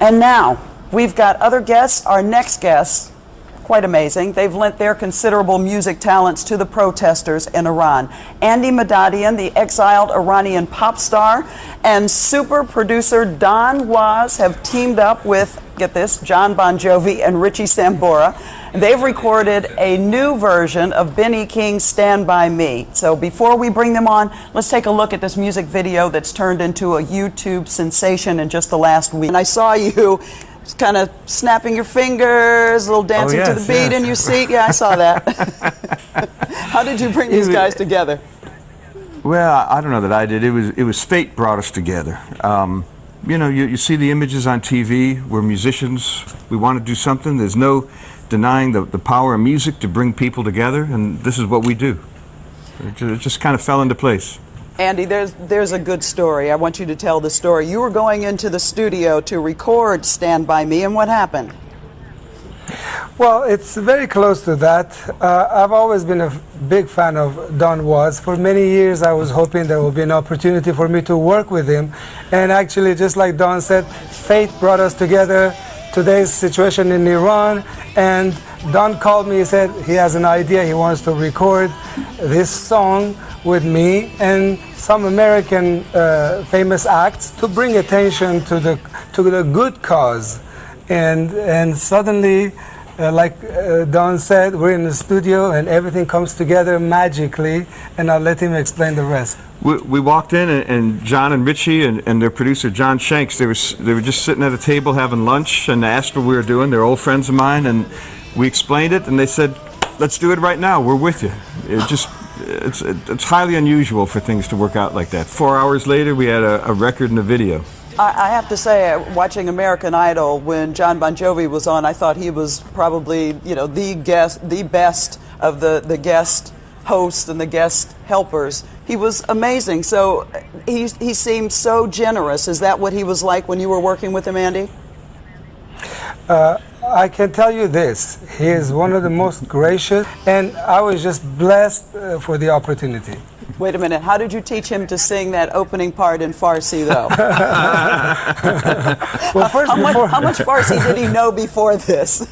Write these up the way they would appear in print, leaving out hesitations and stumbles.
And now, we've got other guests. Our next guests, quite amazing. They've lent their considerable music talents to the protesters in Iran. Andy Madadian, the exiled Iranian pop star, and super producer Don Was have teamed up with, get this, Jon Bon Jovi and Richie Sambora. They've recorded a new version of Benny King's Stand By Me. So before we bring them on, let's take a look at this music video that's turned into a YouTube sensation in just the last week. And I saw you kind of snapping your fingers, a little dancing to the beat in your seat. Yeah, I saw that. How did you bring these guys together? Well, I don't know that I did. It was fate brought us together. You know, you see the images on TV. We're musicians. We want to do something. There's no denying the power of music to bring people together, and this is what we do. It just kind of fell into place. Andy, there's a good story. I want you to tell the story. You were going into the studio to record Stand By Me, and what happened? Well, it's very close to that. I've always been a big fan of Don Was. For many years, I was hoping there would be an opportunity for me to work with him. And actually, just like Don said, fate brought us together. Today's situation in Iran, and Don called me. He said he has an idea. He wants to record this song with me and some American famous acts to bring attention to the good cause. And suddenly, like Don said, we're in the studio and everything comes together magically, and I'll let him explain the rest. We walked in, and John and Richie and their producer John Shanks, they were just sitting at a table having lunch, and they asked what we were doing. They're old friends of mine, and we explained it, and they said, "Let's do it right now. We're with you." It's highly unusual for things to work out like that. 4 hours later, we had a record and a video. I have to say, watching American Idol, when Jon Bon Jovi was on, I thought he was probably, you know, the best of the guest hosts and the guest helpers. He was amazing. So he seemed so generous. Is that what he was like when you were working with him, Andy? I can tell you this, he is one of the most gracious, and I was just blessed for the opportunity. Wait a minute, how did you teach him to sing that opening part in Farsi, though? Well, first, how much Farsi did he know before this?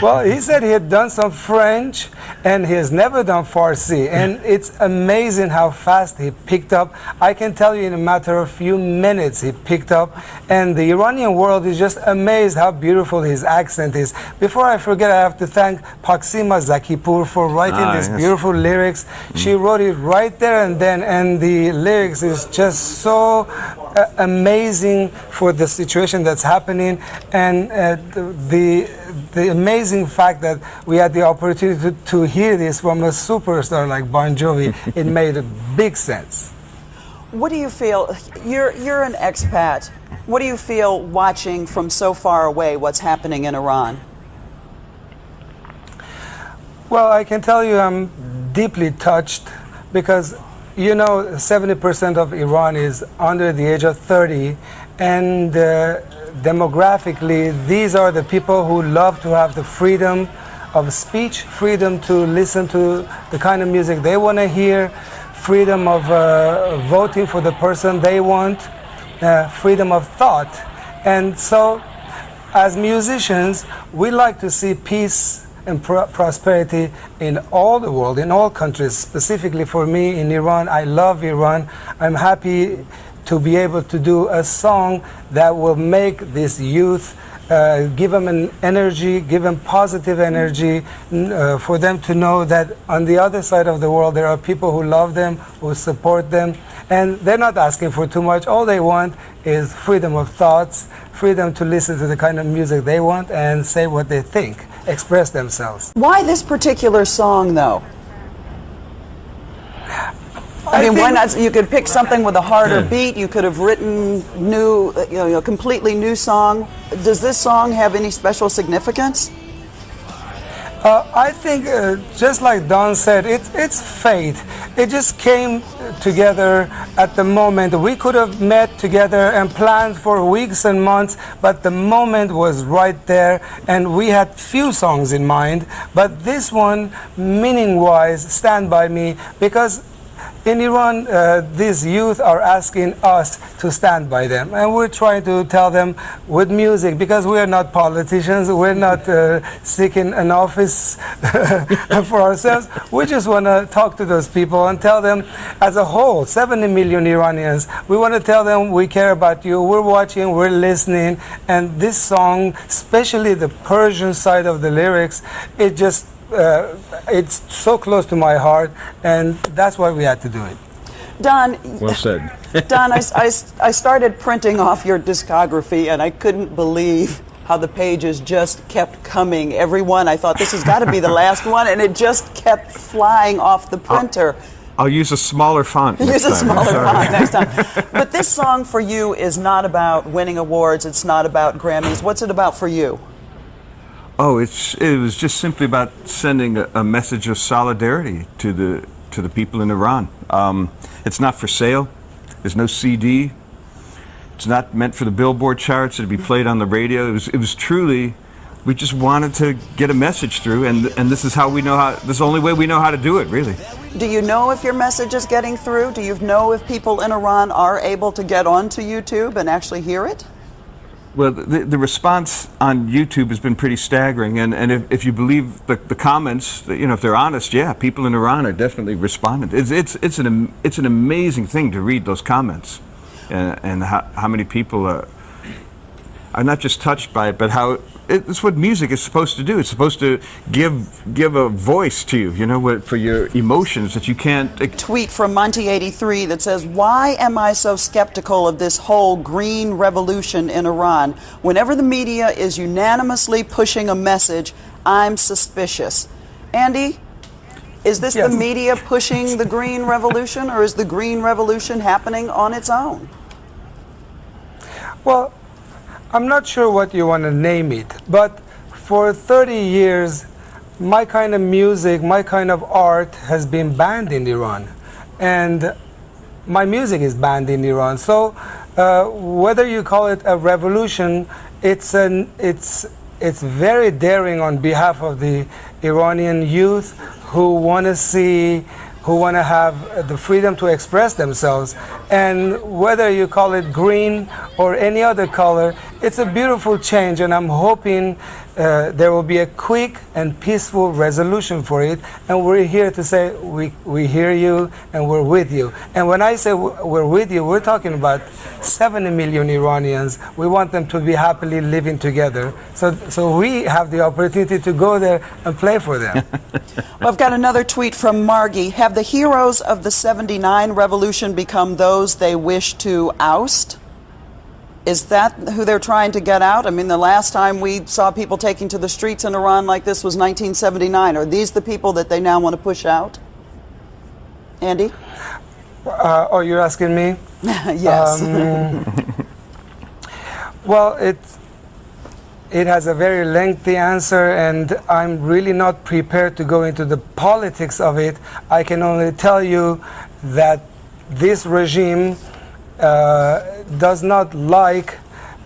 Well, he said he had done some French, and he has never done Farsi, and it's amazing how fast he picked up. I can tell you in a matter of few minutes he picked up, and the Iranian world is just amazed how beautiful his accent is. Before I forget, I have to thank Paksima Zakipur for writing these beautiful lyrics. She wrote it right there and then, and the lyrics is just so amazing for the situation that's happening, and the amazing fact that we had the opportunity to hear this from a superstar like Bon Jovi, it made a big sense. What do you feel? You're an expat. What do you feel watching from so far away what's happening in Iran? Well, I can tell you I'm deeply touched because, you know, 70% of Iran is under the age of 30, and demographically, these are the people who love to have the freedom of speech, freedom to listen to the kind of music they want to hear, freedom of voting for the person they want, freedom of thought. And so, as musicians, we like to see peace and prosperity in all the world, in all countries. Specifically for me in Iran, I love Iran. I'm happy to be able to do a song that will make this youth, give them an energy, give them positive energy, for them to know that on the other side of the world there are people who love them, who support them, and they're not asking for too much. All they want is freedom of thoughts, freedom to listen to the kind of music they want and say what they think, express themselves. Why this particular song, though? I mean, why not? You could pick something with a harder beat. You could have written new, a completely new song. Does this song have any special significance? I think, just like Don said, it's fate. It just came together at the moment. We could have met together and planned for weeks and months, but the moment was right there, and we had few songs in mind. But this one, meaning-wise, Stand By Me, because in Iran, these youth are asking us to stand by them, and we're trying to tell them with music, because we are not politicians, we're not seeking an office for ourselves. We just want to talk to those people and tell them, as a whole, 70 million Iranians, we want to tell them we care about you, we're watching, we're listening, and this song, especially the Persian side of the lyrics, it just it's so close to my heart, and that's why we had to do it. Don, Well said. Don, I started printing off your discography, and I couldn't believe how the pages just kept coming. Every one, I thought this has got to be the last one, and it just kept flying off the printer. I'll use a smaller font next Use a time. smaller font next time. But this song for you is not about winning awards. It's not about Grammys. What's it about for you? Oh, it was just simply about sending a message of solidarity to the people in Iran. It's not for sale. There's no CD. It's not meant for the Billboard charts to be played on the radio. It was truly, we just wanted to get a message through, and this is how we know how. This is the only way we know how to do it, really. Do you know if your message is getting through? Do you know if people in Iran are able to get onto YouTube and actually hear it? Well, the response on YouTube has been pretty staggering, and if you believe the comments, if they're honest, yeah, people in Iran are definitely responding. It's an amazing thing to read those comments, and how many people are not just touched by it, but how it's what music is supposed to do. It's supposed to give a voice to you, for your emotions that you can't. Tweet from Monty83 that says, "Why am I so skeptical of this whole green revolution in Iran? Whenever the media is unanimously pushing a message, I'm suspicious." Andy, is this Yes. the media pushing the green revolution, or is the green revolution happening on its own? Well, I'm not sure what you want to name it, but for 30 years, my kind of music, my kind of art has been banned in Iran. And my music is banned in Iran. So whether you call it a revolution, it's very daring on behalf of the Iranian youth who want to have the freedom to express themselves. And whether you call it green or any other color, it's a beautiful change, and I'm hoping there will be a quick and peaceful resolution for it. And we're here to say we hear you and we're with you. And when I say we're with you, we're talking about 70 million Iranians. We want them to be happily living together. So we have the opportunity to go there and play for them. Well, I've got another tweet from Margie. Have the heroes of the '79 revolution become those they wish to oust? Is that who they're trying to get out? I mean, the last time we saw people taking to the streets in Iran like this was 1979. Are these the people that they now want to push out? Andy? Oh, you're asking me? Yes. Well, it has a very lengthy answer, and I'm really not prepared to go into the politics of it. I can only tell you that this regime does not like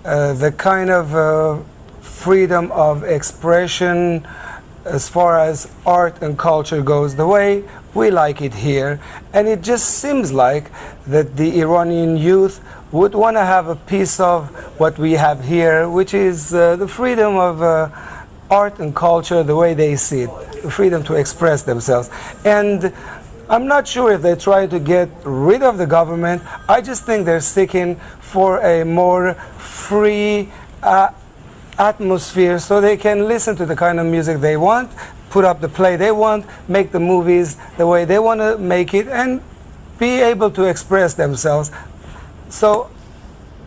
the kind of freedom of expression as far as art and culture goes the way we like it here. And it just seems like that the Iranian youth would want to have a piece of what we have here, which is the freedom of art and culture the way they see it, the freedom to express themselves. And I'm not sure if they try to get rid of the government. I just think they're seeking for a more free atmosphere so they can listen to the kind of music they want, put up the play they want, make the movies the way they want to make it, and be able to express themselves. So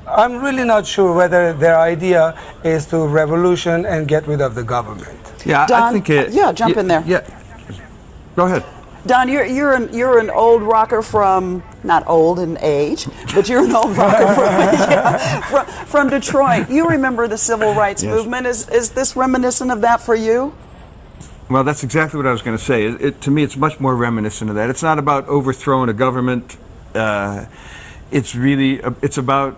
I'm really not sure whether their idea is to revolution and get rid of the government. Yeah, Don, I think it. jump in there. Yeah, go ahead. Don, you're an old rocker from, not old in age, but you're an old rocker from Detroit. You remember the civil rights Yes. movement. Is this reminiscent of that for you? Well, that's exactly what I was going to say. To me, it's much more reminiscent of that. It's not about overthrowing a government. It's really it's about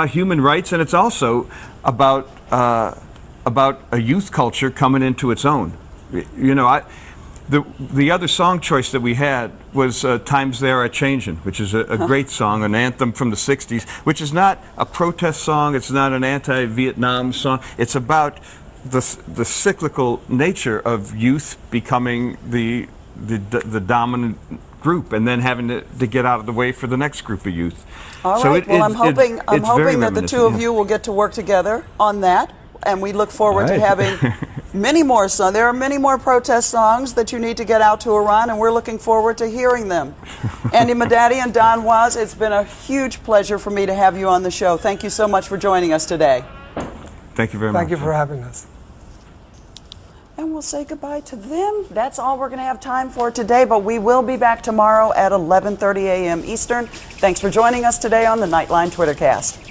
human rights, and it's also about a youth culture coming into its own. The other song choice that we had was "Times They Are Changin'," which is a great song, an anthem from the '60s, which is not a protest song. It's not an anti-Vietnam song. It's about the cyclical nature of youth becoming the dominant group and then having to get out of the way for the next group of youth. All So right. Well, I'm hoping it's very that the two of reminiscent, you will get to work together on that, and we look forward to Right. having many more songs. There are many more protest songs that you need to get out to Iran, and we're looking forward to hearing them. Andy Madadi and Don Was, it's been a huge pleasure for me to have you on the show. Thank you so much for joining us today. Thank you very much. Thank you for having us. And we'll say goodbye to them. That's all we're going to have time for today, but we will be back tomorrow at 11:30 a.m. Eastern. Thanks for joining us today on the Nightline Twittercast.